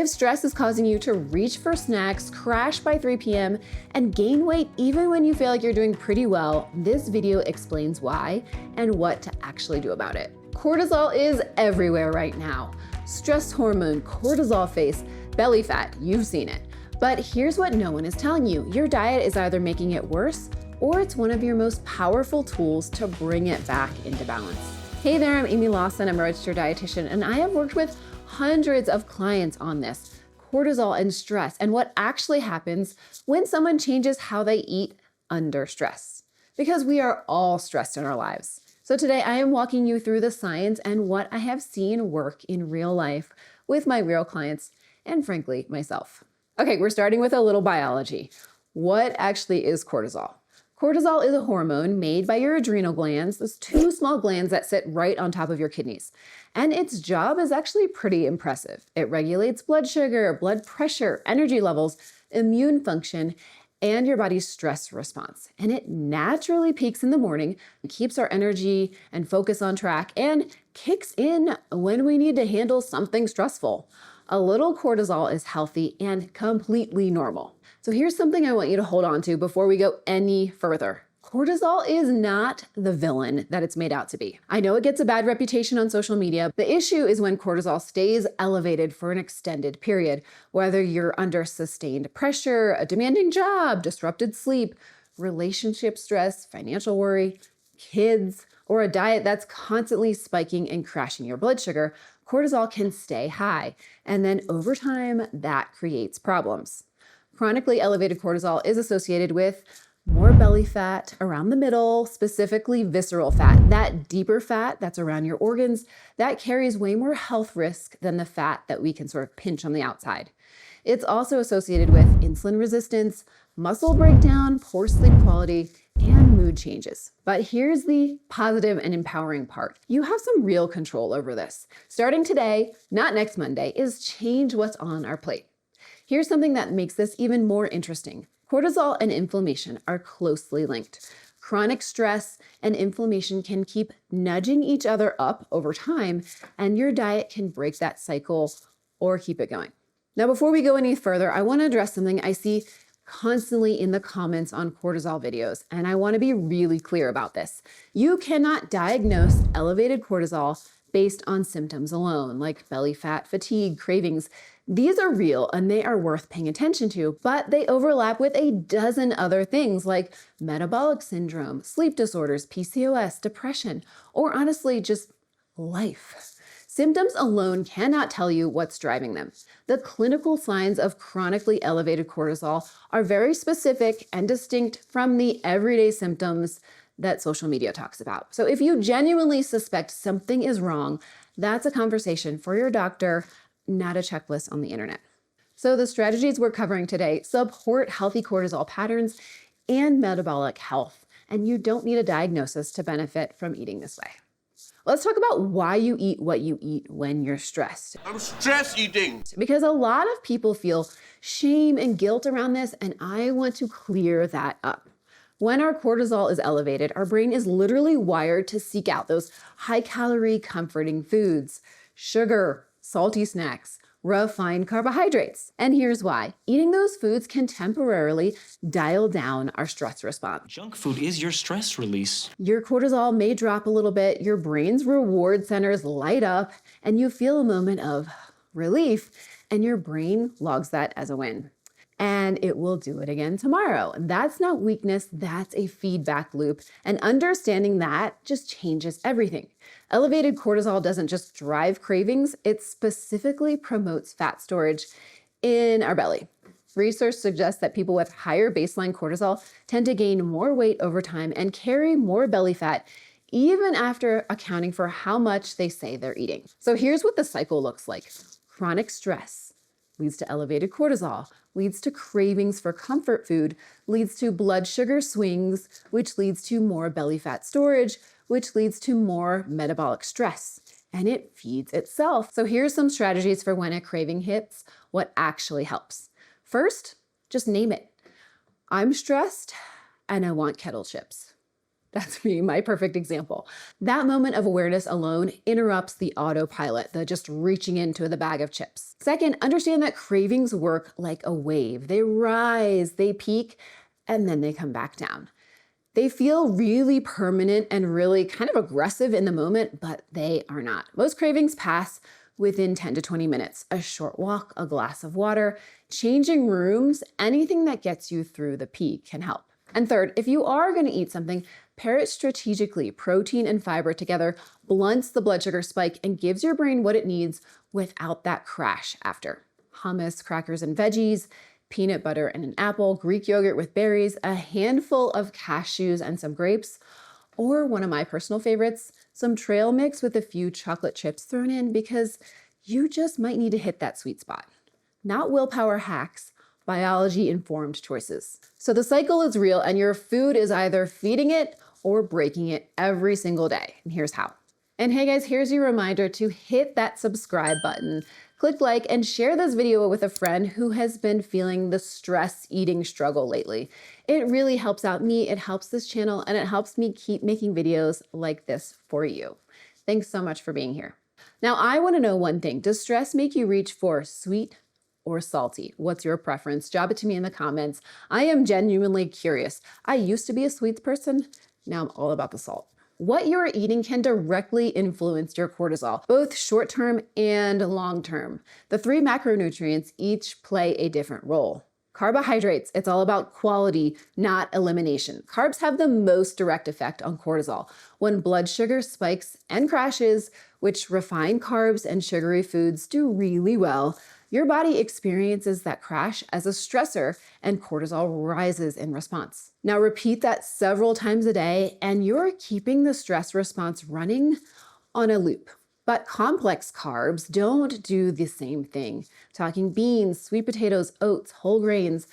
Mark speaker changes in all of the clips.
Speaker 1: If stress is causing you to reach for snacks, crash by 3 p.m., and gain weight even when you feel like you're doing pretty well, this video explains why and what to actually do about it. Cortisol is everywhere right now. Stress hormone, cortisol face, belly fat, you've seen it. But here's what no one is telling you. Your diet is either making it worse or it's one of your most powerful tools to bring it back into balance. Hey there, I'm Amy Lawson. I'm a registered dietitian, and I have worked with hundreds of clients on this, cortisol and stress, and what actually happens when someone changes how they eat under stress. Because we are all stressed in our lives. So today I am walking you through the science and what I have seen work in real life with my real clients and frankly, myself. Okay, we're starting with a little biology. What actually is cortisol? Cortisol is a hormone made by your adrenal glands, those two small glands that sit right on top of your kidneys. And its job is actually pretty impressive. It regulates blood sugar, blood pressure, energy levels, immune function, and your body's stress response. And it naturally peaks in the morning, keeps our energy and focus on track, and kicks in when we need to handle something stressful. A little cortisol is healthy and completely normal. So here's something I want you to hold on to before we go any further. Cortisol is not the villain that it's made out to be. I know it gets a bad reputation on social media. The issue is when cortisol stays elevated for an extended period, whether you're under sustained pressure, a demanding job, disrupted sleep, relationship stress, financial worry, kids, or a diet that's constantly spiking and crashing your blood sugar. Cortisol can stay high, and then over time, that creates problems. Chronically elevated cortisol is associated with more belly fat around the middle, specifically visceral fat. That deeper fat that's around your organs, that carries way more health risk than the fat that we can sort of pinch on the outside. It's also associated with insulin resistance, muscle breakdown, poor sleep quality, and mood changes. But here's the positive and empowering part. You have some real control over this. Starting today, not next Monday, is change what's on our plate. Here's something that makes this even more interesting. Cortisol and inflammation are closely linked. Chronic stress and inflammation can keep nudging each other up over time, and your diet can break that cycle or keep it going. Now, before we go any further, I want to address something I see constantly in the comments on cortisol videos, and I want to be really clear about this. You cannot diagnose elevated cortisol based on symptoms alone, like belly fat, fatigue, cravings. These are real and they are worth paying attention to, but they overlap with a dozen other things like metabolic syndrome, sleep disorders, PCOS, depression, or honestly, just life. Symptoms alone cannot tell you what's driving them. The clinical signs of chronically elevated cortisol are very specific and distinct from the everyday symptoms that social media talks about. So if you genuinely suspect something is wrong, that's a conversation for your doctor, not a checklist on the internet. So the strategies we're covering today support healthy cortisol patterns and metabolic health, and you don't need a diagnosis to benefit from eating this way. Let's talk about why you eat what you eat when you're stressed.
Speaker 2: I'm stress eating.
Speaker 1: Because a lot of people feel shame and guilt around this, and I want to clear that up. When our cortisol is elevated, our brain is literally wired to seek out those high-calorie, comforting foods, sugar, salty snacks, refined carbohydrates. And here's why. Eating those foods can temporarily dial down our stress response.
Speaker 3: Junk food is your stress release.
Speaker 1: Your cortisol may drop a little bit, your brain's reward centers light up, and you feel a moment of relief, and your brain logs that as a win. And it will do it again tomorrow. That's not weakness, that's a feedback loop. And understanding that just changes everything. Elevated cortisol doesn't just drive cravings, it specifically promotes fat storage in our belly. Research suggests that people with higher baseline cortisol tend to gain more weight over time and carry more belly fat, even after accounting for how much they say they're eating. So here's what the cycle looks like. Chronic stress leads to elevated cortisol, leads to cravings for comfort food, leads to blood sugar swings, which leads to more belly fat storage, which leads to more metabolic stress. And it feeds itself. So here's some strategies for when a craving hits, what actually helps. First, just name it. I'm stressed and I want kettle chips. That's me, my perfect example. That moment of awareness alone interrupts the autopilot, the just reaching into the bag of chips. Second, understand that cravings work like a wave. They rise, they peak, and then they come back down. They feel really permanent and really kind of aggressive in the moment, but they are not. Most cravings pass within 10 to 20 minutes. A short walk, a glass of water, changing rooms, anything that gets you through the peak can help. And third, if you are going to eat something, pair it strategically. Protein and fiber together blunts the blood sugar spike and gives your brain what it needs without that crash after. Hummus, crackers, and veggies, peanut butter and an apple, Greek yogurt with berries, a handful of cashews and some grapes, or one of my personal favorites, some trail mix with a few chocolate chips thrown in because you just might need to hit that sweet spot. Not willpower hacks, biology-informed choices. So the cycle is real and your food is either feeding it or breaking it every single day. And here's how. And hey guys, here's your reminder to hit that subscribe button, click like, and share this video with a friend who has been feeling the stress eating struggle lately. It really helps out me, it helps this channel, and it helps me keep making videos like this for you. Thanks so much for being here. Now, I want to know one thing. Does stress make you reach for sweet or salty? What's your preference? Drop it to me in the comments. I am genuinely curious. I used to be a sweets person. Now I'm all about the salt. What you're eating can directly influence your cortisol, both short-term and long-term. The three macronutrients each play a different role. Carbohydrates, it's all about quality, not elimination. Carbs have the most direct effect on cortisol. When blood sugar spikes and crashes, which refined carbs and sugary foods do really well, your body experiences that crash as a stressor and cortisol rises in response. Now repeat that several times a day and you're keeping the stress response running on a loop. But complex carbs don't do the same thing. Talking beans, sweet potatoes, oats, whole grains,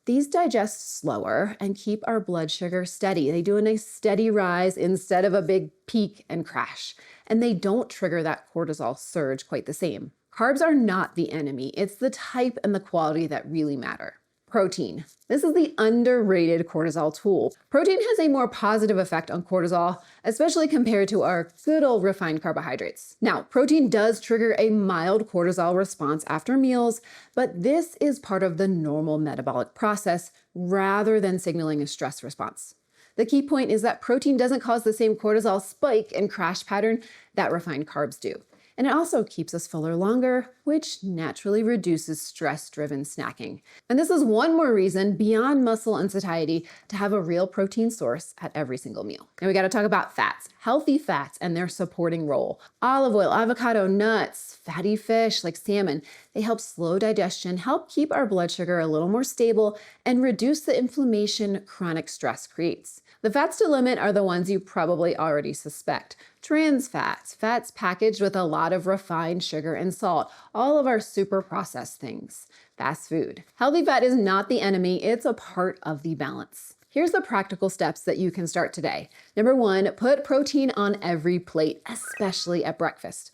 Speaker 1: these digest slower and keep our blood sugar steady. They do a nice steady rise instead of a big peak and crash. And they don't trigger that cortisol surge quite the same. Carbs are not the enemy. It's the type and the quality that really matter. Protein. This is the underrated cortisol tool. Protein has a more positive effect on cortisol, especially compared to our good old refined carbohydrates. Now, protein does trigger a mild cortisol response after meals, but this is part of the normal metabolic process rather than signaling a stress response. The key point is that protein doesn't cause the same cortisol spike and crash pattern that refined carbs do. And it also keeps us fuller longer, which naturally reduces stress-driven snacking. And this is one more reason beyond muscle and satiety to have a real protein source at every single meal. Now we gotta talk about fats, healthy fats and their supporting role. Olive oil, avocado, nuts, fatty fish like salmon, they help slow digestion, help keep our blood sugar a little more stable, and reduce the inflammation chronic stress creates. The fats to limit are the ones you probably already suspect. Trans fats, fats packaged with a lot of refined sugar and salt, all of our super processed things. Fast food. Healthy fat is not the enemy, it's a part of the balance. Here's the practical steps that you can start today. Number one, put protein on every plate, especially at breakfast.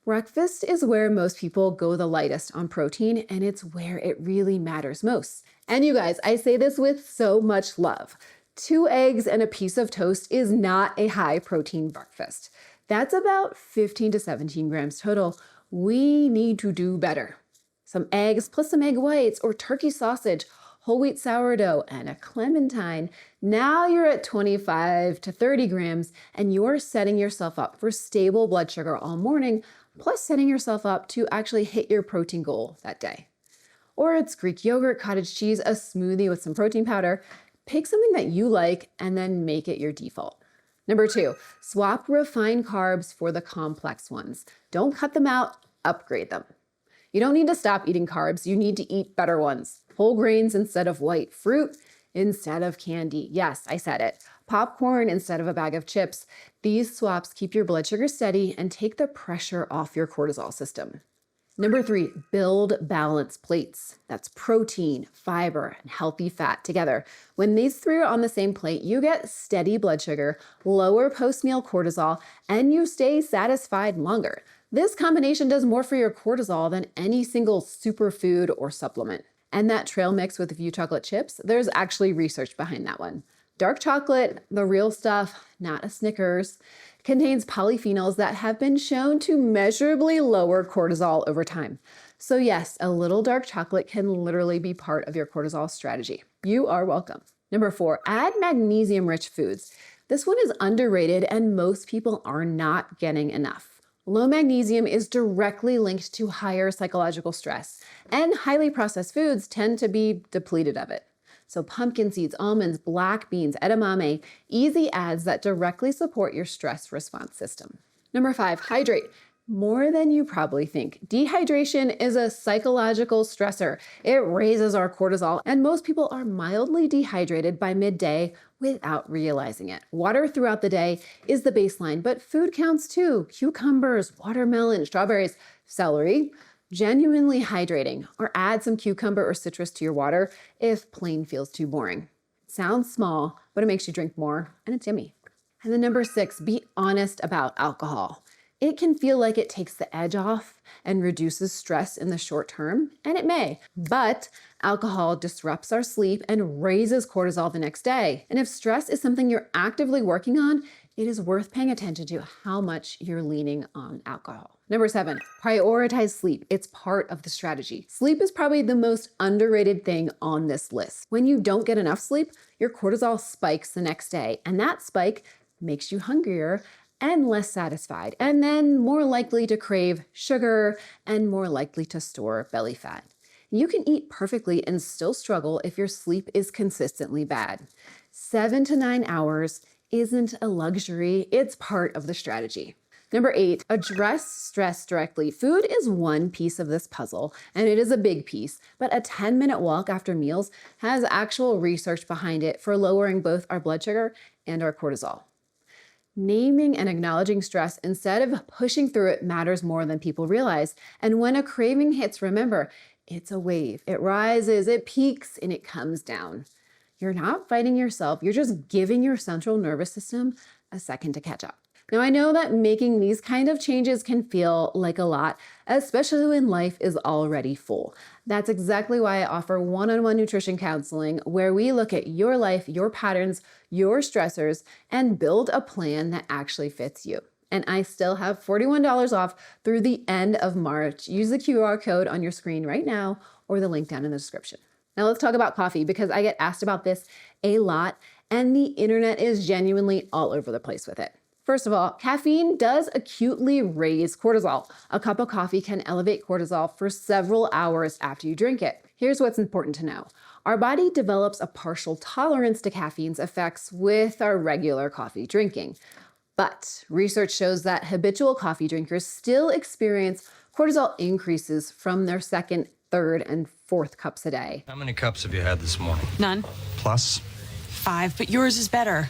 Speaker 1: Breakfast is where most people go the lightest on protein, and it's where it really matters most. And you guys, I say this with so much love. 2 eggs and a piece of toast is not a high protein breakfast. That's about 15 to 17 grams total. We need to do better. Some eggs plus some egg whites or turkey sausage, whole wheat sourdough, and a clementine. Now you're at 25 to 30 grams and you're setting yourself up for stable blood sugar all morning, plus setting yourself up to actually hit your protein goal that day. Or it's Greek yogurt, cottage cheese, a smoothie with some protein powder. Pick something that you like and then make it your default. Number 2, swap refined carbs for the complex ones. Don't cut them out, upgrade them. You don't need to stop eating carbs, you need to eat better ones. Whole grains instead of white, fruit instead of candy. Yes, I said it. Popcorn instead of a bag of chips. These swaps keep your blood sugar steady and take the pressure off your cortisol system. Number 3, build balanced plates. That's protein, fiber, and healthy fat together. When these 3 are on the same plate, you get steady blood sugar, lower post-meal cortisol, and you stay satisfied longer. This combination does more for your cortisol than any single superfood or supplement. And that trail mix with a few chocolate chips, there's actually research behind that one. Dark chocolate, the real stuff, not a Snickers, contains polyphenols that have been shown to measurably lower cortisol over time. So yes, a little dark chocolate can literally be part of your cortisol strategy. You are welcome. Number 4, add magnesium-rich foods. This one is underrated and most people are not getting enough. Low magnesium is directly linked to higher psychological stress, and highly processed foods tend to be depleted of it. So pumpkin seeds, almonds, black beans, edamame, easy adds that directly support your stress response system. Number 5, hydrate. More than you probably think. Dehydration is a psychological stressor. It raises our cortisol, and most people are mildly dehydrated by midday without realizing it. Water throughout the day is the baseline, but food counts too. Cucumbers, watermelon, strawberries, celery. Genuinely hydrating, or add some cucumber or citrus to your water if plain feels too boring. Sounds small, but it makes you drink more, and it's yummy. And then number 6, be honest about alcohol. It can feel like it takes the edge off and reduces stress in the short term, and it may, but alcohol disrupts our sleep and raises cortisol the next day. And if stress is something you're actively working on, it is worth paying attention to how much you're leaning on alcohol. Number 7, prioritize sleep. It's part of the strategy. Sleep is probably the most underrated thing on this list. When you don't get enough sleep, your cortisol spikes the next day, and that spike makes you hungrier and less satisfied, and then more likely to crave sugar and more likely to store belly fat. You can eat perfectly and still struggle if your sleep is consistently bad. 7 to 9 hours isn't a luxury, it's part of the strategy. Number 8, address stress directly. Food is one piece of this puzzle, and it is a big piece, but a 10-minute walk after meals has actual research behind it for lowering both our blood sugar and our cortisol. Naming and acknowledging stress instead of pushing through it matters more than people realize. And when a craving hits, remember, it's a wave. It rises, it peaks, and it comes down. You're not fighting yourself. You're just giving your central nervous system a second to catch up. Now, I know that making these kind of changes can feel like a lot, especially when life is already full. That's exactly why I offer one-on-one nutrition counseling, where we look at your life, your patterns, your stressors, and build a plan that actually fits you. And I still have $41 off through the end of March. Use the QR code on your screen right now or the link down in the description. Now let's talk about coffee, because I get asked about this a lot, and the internet is genuinely all over the place with it. First of all, caffeine does acutely raise cortisol. A cup of coffee can elevate cortisol for several hours after you drink it. Here's what's important to know. Our body develops a partial tolerance to caffeine's effects with our regular coffee drinking. But research shows that habitual coffee drinkers still experience cortisol increases from their second, third, and fourth cups a day.
Speaker 2: How many cups have you had this morning?
Speaker 4: None.
Speaker 2: Plus?
Speaker 4: 5, but yours is better.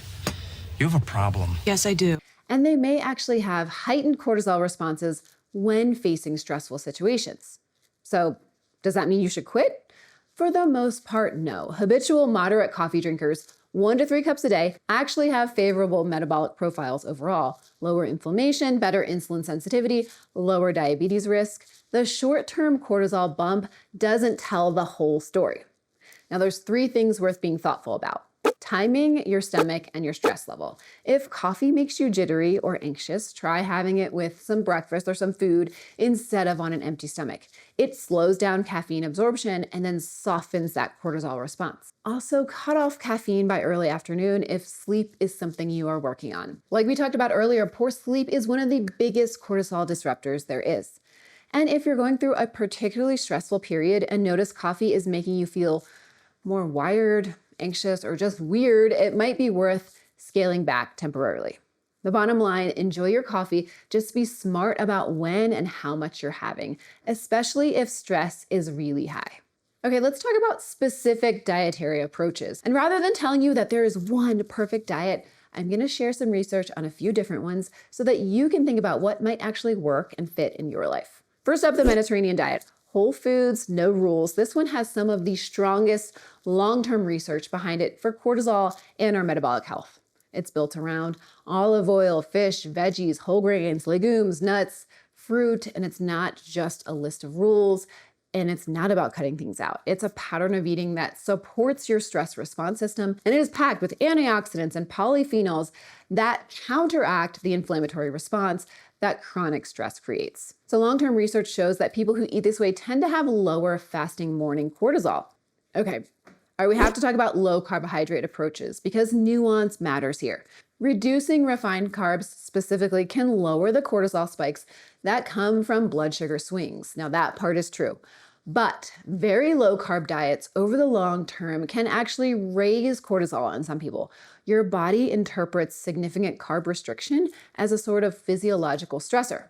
Speaker 2: You have a problem.
Speaker 4: Yes, I do.
Speaker 1: And they may actually have heightened cortisol responses when facing stressful situations. So, does that mean you should quit? For the most part, no. Habitual moderate coffee drinkers, 1 to 3 cups a day, actually have favorable metabolic profiles overall. Lower inflammation, better insulin sensitivity, lower diabetes risk. The short-term cortisol bump doesn't tell the whole story. Now, there's 3 things worth being thoughtful about. Timing, your stomach, and your stress level. If coffee makes you jittery or anxious, try having it with some breakfast or some food instead of on an empty stomach. It slows down caffeine absorption and then softens that cortisol response. Also, cut off caffeine by early afternoon if sleep is something you are working on. Like we talked about earlier, poor sleep is one of the biggest cortisol disruptors there is. And if you're going through a particularly stressful period and notice coffee is making you feel more wired, anxious, or just weird, it might be worth scaling back temporarily. The bottom line, enjoy your coffee, just be smart about when and how much you're having, especially if stress is really high. Okay, let's talk about specific dietary approaches. And rather than telling you that there is one perfect diet, I'm gonna share some research on a few different ones so that you can think about what might actually work and fit in your life. First up, the Mediterranean diet. Whole foods, no rules. This one has some of the strongest long-term research behind it for cortisol and our metabolic health. It's built around olive oil, fish, veggies, whole grains, legumes, nuts, fruit, and it's not just a list of rules. And it's not about cutting things out. It's a pattern of eating that supports your stress response system, and it is packed with antioxidants and polyphenols that counteract the inflammatory response that chronic stress creates. So long-term research shows that people who eat this way tend to have lower fasting morning cortisol. Okay, all right, we have to talk about low carbohydrate approaches because nuance matters here. Reducing refined carbs specifically can lower the cortisol spikes that come from blood sugar swings. Now that part is true, but very low carb diets over the long term can actually raise cortisol in some people. Your body interprets significant carb restriction as a sort of physiological stressor.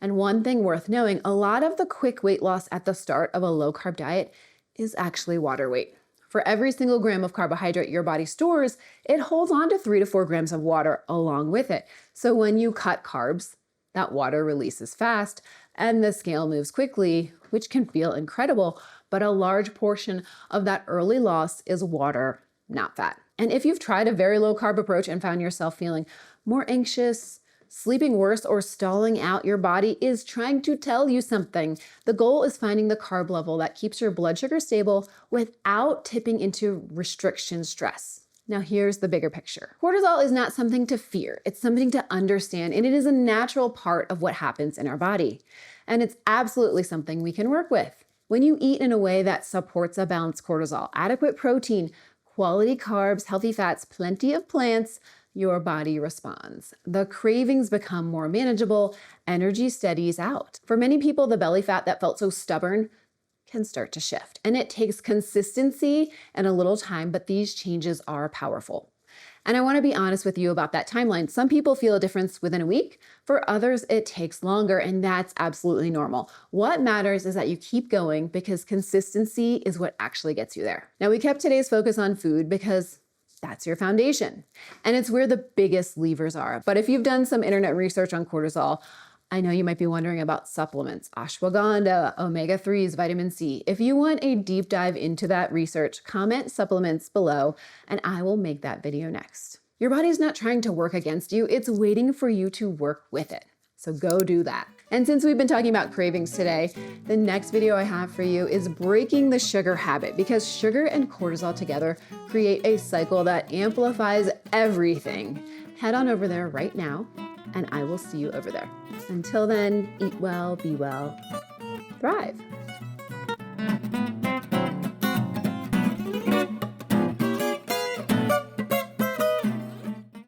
Speaker 1: And one thing worth knowing, a lot of the quick weight loss at the start of a low carb diet is actually water weight. For every single gram of carbohydrate your body stores, it holds on to 3 to 4 grams of water along with it. So when you cut carbs, that water releases fast and the scale moves quickly, which can feel incredible, but a large portion of that early loss is water, not fat. And if you've tried a very low carb approach and found yourself feeling more anxious, sleeping worse, or stalling out, your body is trying to tell you something. The goal is finding the carb level that keeps your blood sugar stable without tipping into restriction stress. Now here's the bigger picture. Cortisol is not something to fear. It's something to understand, and it is a natural part of what happens in our body. And it's absolutely something we can work with. When you eat in a way that supports a balanced cortisol, adequate protein, quality carbs, healthy fats, plenty of plants, your body responds. The cravings become more manageable, energy steadies out. For many people, the belly fat that felt so stubborn can start to shift. And it takes consistency and a little time, but these changes are powerful. And I want to be honest with you about that timeline. Some people feel a difference within a week. For others, it takes longer, and that's absolutely normal. What matters is that you keep going because consistency is what actually gets you there. Now, we kept today's focus on food because that's your foundation. And it's where the biggest levers are. But if you've done some internet research on cortisol, I know you might be wondering about supplements, ashwagandha, omega-3s, vitamin C. If you want a deep dive into that research, comment supplements below and I will make that video next. Your body's not trying to work against you, it's waiting for you to work with it. So go do that. And since we've been talking about cravings today, the next video I have for you is breaking the sugar habit, because sugar and cortisol together create a cycle that amplifies everything. Head on over there right now, and I will see you over there. Until then, eat well, be well, thrive.